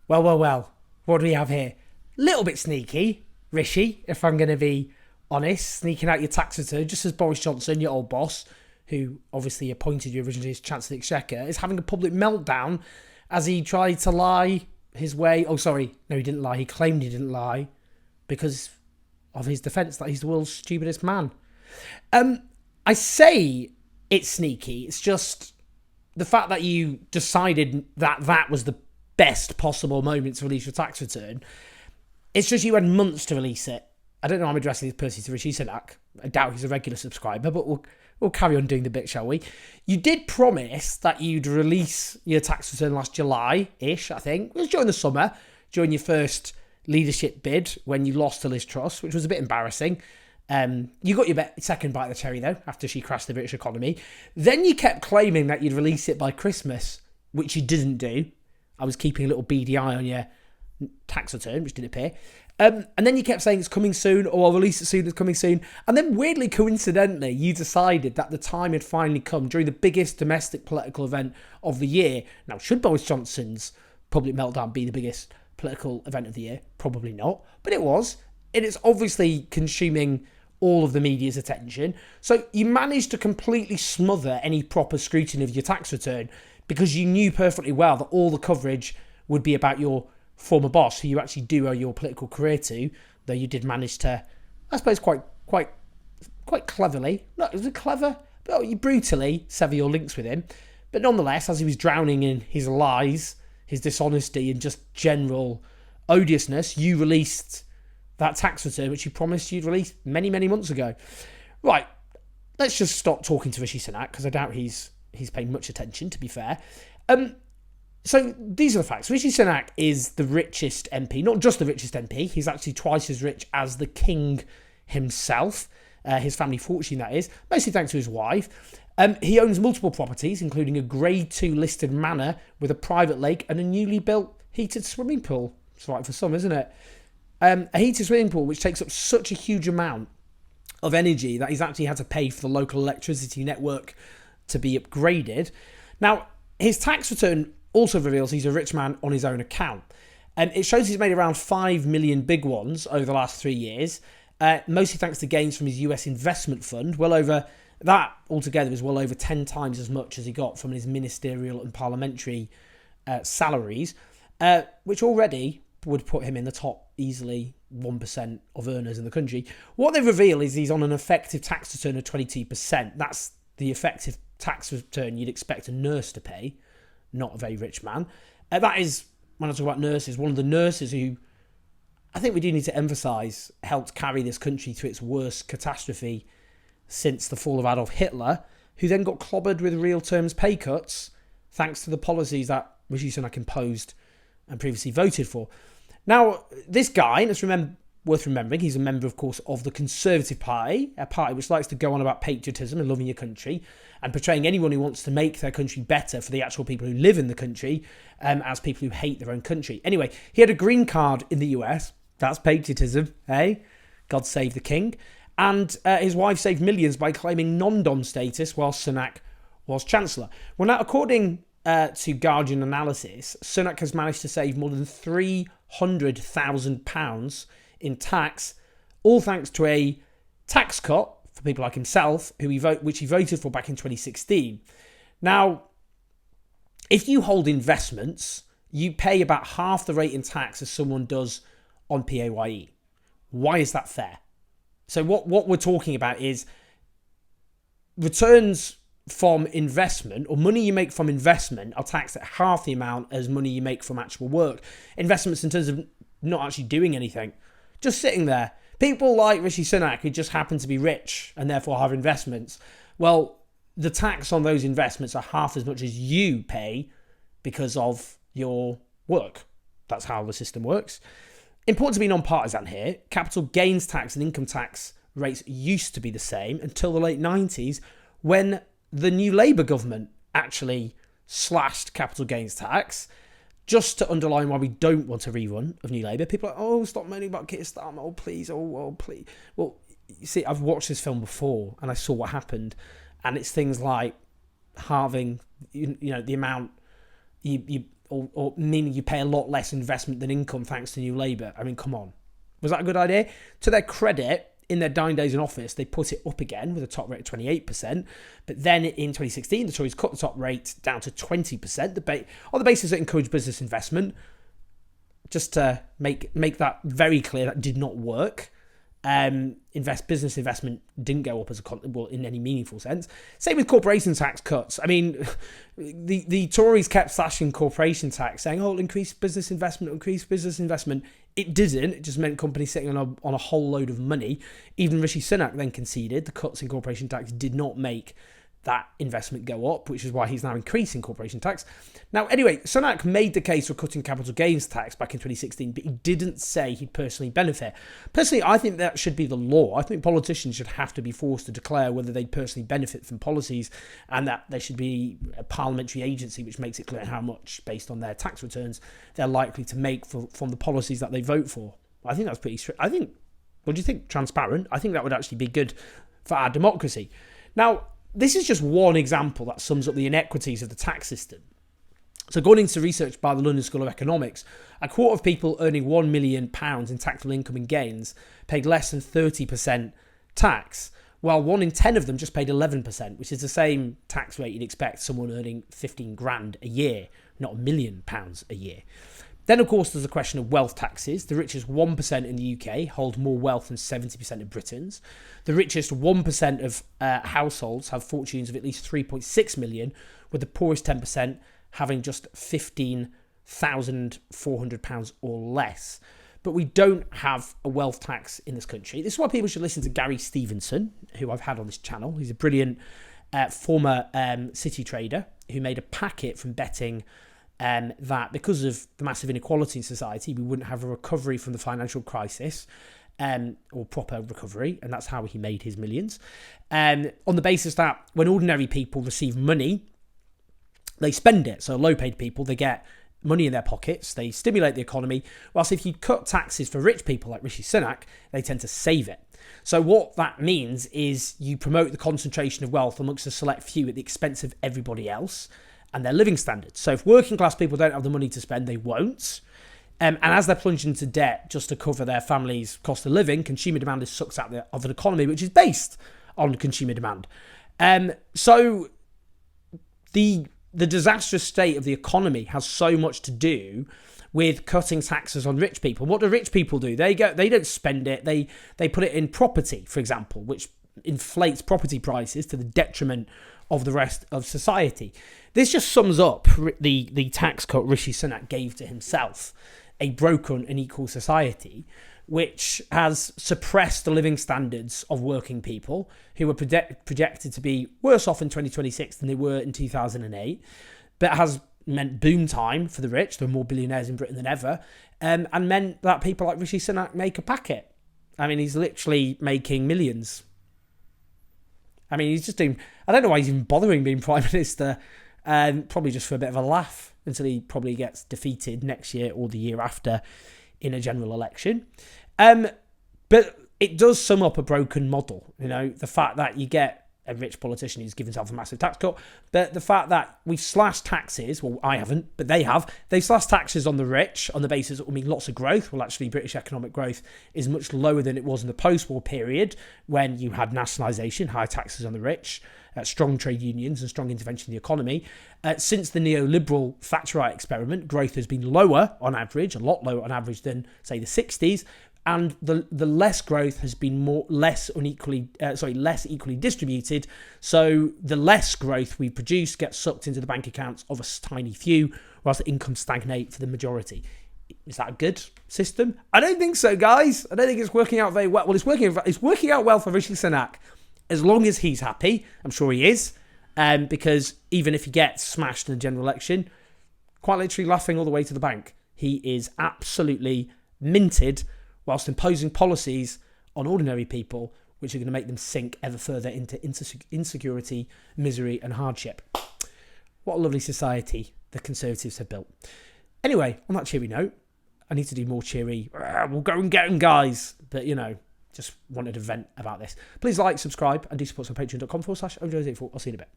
Well. What do we have here? Little bit sneaky, Rishi, if I'm going to be honest, sneaking out your tax return, just as Boris Johnson, your old boss, who obviously appointed you originally as Chancellor of the Exchequer, is having a public meltdown as he tried to lie his way. Oh, sorry. No, he didn't lie. He claimed he didn't lie because of his defence that he's the world's stupidest man. I say it's sneaky. It's just the fact that you decided that that was the best possible moment to release your tax return. It's just you had months to release it. I don't know how I'm addressing this person to Rishi Sunak. I doubt he's a regular subscriber, but we'll carry on doing the bit, shall we? You did promise that you'd release your tax return last July-ish, I think. It was during the summer, during your first leadership bid when you lost to Liz Truss, which was a bit embarrassing. You got your second bite of the cherry, though, after she crashed the British economy. Then you kept claiming that you'd release it by Christmas, which you didn't do. I was keeping a little beady eye on your tax return, which didn't appear. And then you kept saying it's coming soon, or I'll release it soon, it's coming soon. And then weirdly, coincidentally, you decided that the time had finally come during the biggest domestic political event of the year. Now, should Boris Johnson's public meltdown be the biggest political event of the year? Probably not, but it was. It is obviously consuming all of the media's attention. So you managed to completely smother any proper scrutiny of your tax return because you knew perfectly well that all the coverage would be about your former boss, who you actually do owe your political career to, though you did manage to, I suppose, quite cleverly, not was it clever, but you brutally sever your links with him. But nonetheless, as he was drowning in his lies, his dishonesty, and just general odiousness, you released that tax return, which you promised you'd release many, many months ago. Right, let's just stop talking to Rishi Sunak, because I doubt he's paying much attention, to be fair. So these are the facts. Rishi Sunak is the richest MP, not just the richest MP. He's actually twice as rich as the king himself. His family fortune, that is, mostly thanks to his wife. He owns multiple properties, including a Grade 2 listed manor with a private lake and a newly built heated swimming pool. It's right for some, isn't it? A heated swimming pool which takes up such a huge amount of energy that he's actually had to pay for the local electricity network to be upgraded. Now, his tax return also reveals he's a rich man on his own account. It shows he's made around 5 million big ones over the last 3 years, mostly thanks to gains from his US investment fund. Well over that altogether is well over 10 times as much as he got from his ministerial and parliamentary salaries, which already would put him in the top easily 1% of earners in the country. What they reveal is he's on an effective tax return of 22%. That's the effective tax return you'd expect a nurse to pay, not a very rich man. That is, when I talk about nurses, one of the nurses who I think we do need to emphasise helped carry this country through its worst catastrophe since the fall of Adolf Hitler, who then got clobbered with real terms pay cuts thanks to the policies that Rishi Sunak imposed and previously voted for. Now, this guy, and it's worth remembering, he's a member, of course, of the Conservative Party, a party which likes to go on about patriotism and loving your country and portraying anyone who wants to make their country better for the actual people who live in the country as people who hate their own country. Anyway, he had a green card in the US. That's patriotism, eh? God save the king. And his wife saved millions by claiming non-dom status while Sunak was Chancellor. Well, now, according to Guardian analysis, Sunak has managed to save more than £300,000 in tax, all thanks to a tax cut for people like himself, which he voted for back in 2016. Now, if you hold investments, you pay about half the rate in tax as someone does on PAYE. Why is that fair? So what we're talking about is returns from investment, or money you make from investment, are taxed at half the amount as money you make from actual work. Investments in terms of not actually doing anything, just sitting there. People like Rishi Sunak, who just happen to be rich and therefore have investments, well, the tax on those investments are half as much as you pay because of your work. That's how the system works. Important to be non-partisan here. Capital gains tax and income tax rates used to be the same until the late 90s, when the new Labour government actually slashed capital gains tax. Just to underline why we don't want a rerun of New Labour. People are like, oh, stop moaning about Keir Starmer. Oh, please. Oh, please. Well, you see, I've watched this film before and I saw what happened. And it's things like halving, the amount you or meaning you pay a lot less investment than income thanks to new Labour. I mean, come on. Was that a good idea? To their credit, in their 9 days in office, they put it up again with a top rate of 28%. But then in 2016, the Tories cut the top rate down to 20%, on the basis that it encouraged business investment. Just to make that very clear, that did not work. Business investment didn't go up in any meaningful sense. Same with corporation tax cuts. I mean, the Tories kept slashing corporation tax, saying, "Oh, increase business investment." It didn't. It just meant companies sitting on a whole load of money. Even Rishi Sunak then conceded the cuts in corporation tax did not make that investment go up, which is why he's now increasing corporation tax. Now, anyway, Sunak made the case for cutting capital gains tax back in 2016, but he didn't say he'd personally benefit. Personally, I think that should be the law. I think politicians should have to be forced to declare whether they personally benefit from policies, and that there should be a parliamentary agency which makes it clear how much, based on their tax returns, they're likely to make from the policies that they vote for. I think that's pretty strict. What do you think? Transparent? I think that would actually be good for our democracy. Now, this is just one example that sums up the inequities of the tax system. So according to research by the London School of Economics, a quarter of people earning £1 million in taxable income and gains paid less than 30% tax, while 1 in 10 of them just paid 11%, which is the same tax rate you'd expect someone earning 15 grand a year, not £1 million a year. Then, of course, there's the question of wealth taxes. The richest 1% in the UK hold more wealth than 70% of Britons. The richest 1% of households have fortunes of at least 3.6 million, with the poorest 10% having just £15,400 or less. But we don't have a wealth tax in this country. This is why people should listen to Gary Stevenson, who I've had on this channel. He's a brilliant former city trader who made a packet from betting that because of the massive inequality in society, we wouldn't have a recovery from the financial crisis, or proper recovery, and that's how he made his millions. On the basis that when ordinary people receive money, they spend it. So low-paid people, they get money in their pockets, they stimulate the economy, whilst if you cut taxes for rich people like Rishi Sunak, they tend to save it. So what that means is you promote the concentration of wealth amongst a select few at the expense of everybody else and their living standards. So if working class people don't have the money to spend, they won't. And as they're plunged into debt just to cover their family's cost of living, consumer demand is sucked out of an economy which is based on consumer demand. So the disastrous state of the economy has so much to do with cutting taxes on rich people. What do rich people do? They don't spend it. They put it in property, for example, which inflates property prices to the detriment of the rest of society. This just sums up the tax cut Rishi Sunak gave to himself, a broken and equal society, which has suppressed the living standards of working people who were projected to be worse off in 2026 than they were in 2008, but has meant boom time for the rich. There are more billionaires in Britain than ever, and meant that people like Rishi Sunak make a packet. I mean, he's literally making millions. I mean, he's just doing... I don't know why he's even bothering being Prime Minister, probably just for a bit of a laugh until he probably gets defeated next year or the year after in a general election. But it does sum up a broken model, you know, the fact that you get a rich politician who's given himself a massive tax cut, but the fact that we've slashed taxes, well, I haven't, but they have. They've slashed taxes on the rich on the basis that will mean lots of growth. Well, actually, British economic growth is much lower than it was in the post-war period when you had nationalisation, high taxes on the rich, strong trade unions and strong intervention in the economy. Since the neoliberal Thatcherite experiment, growth has been lower on average, a lot lower on average than, say, the 60s. And the less growth has been less equally distributed. So the less growth we produce gets sucked into the bank accounts of a tiny few, whilst the income stagnate for the majority. Is that a good system? I don't think so, guys. I don't think it's working out very well. Well, it's working out well for Rishi Sunak, as long as he's happy. I'm sure he is, because even if he gets smashed in the general election, quite literally laughing all the way to the bank, he is absolutely minted, whilst imposing policies on ordinary people, which are going to make them sink ever further into insecurity, misery and hardship. What a lovely society the Conservatives have built. Anyway, on that cheery note, I need to do more cheery, we'll go and get them, guys. But, you know, just wanted to vent about this. Please like, subscribe, and do support us on patreon.com/OJO's84. I'll see you in a bit.